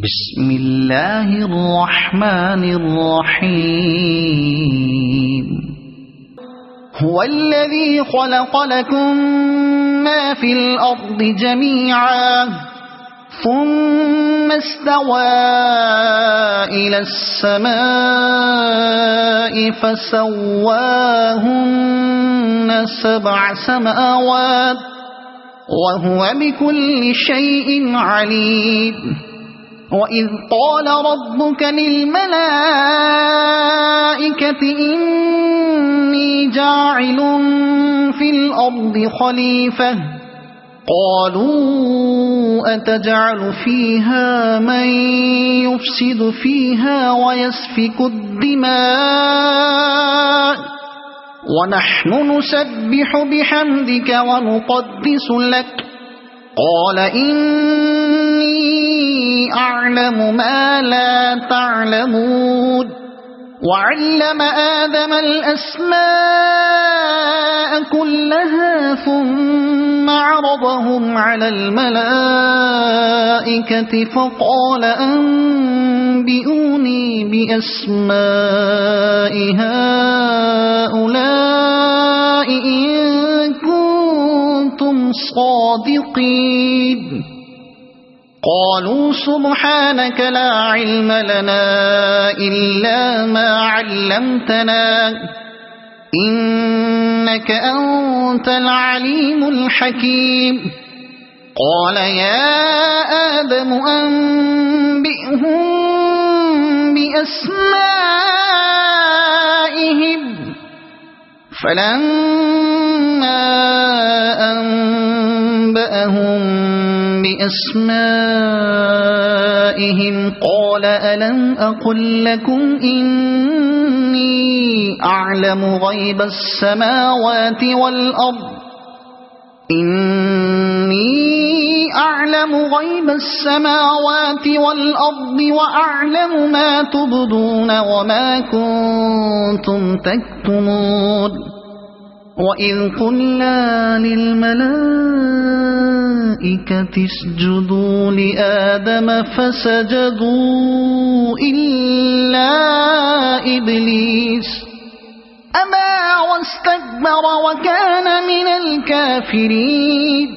بسم الله الرحمن الرحيم. هو الذي خلق لكم ما في الأرض جميعا ثم استوى إلى السماء فسواهن 7 سماوات وهو بكل شيء عليم. وإذ قال ربك للملائكة إني جاعل في الأرض خليفة قالوا أتجعل فيها من يفسد فيها ويسفك الدماء ونحن نسبح بحمدك ونقدس لك قال إني أعلم ما لا تعلمون. وعلم آدم الأسماء كلها ثم عرضهم على الملائكة فقال أنبئوني بأسماء هؤلاء إن كنتم صادقين. قالوا سبحانك لا علم لنا إلا ما علمتنا إنك أنت العليم الحكيم. قال يا آدم أنبئهم بأسمائهم فلما أنبأهم بأسمائهم قال ألم أقل لكم إني أعلم غيب السماوات والأرض وأعلم ما تبدون وما كنتم تكتمون. وإذ قلنا للملائكة اسجدوا لآدم فسجدوا إلا إبليس أبى واستكبر وكان من الكافرين.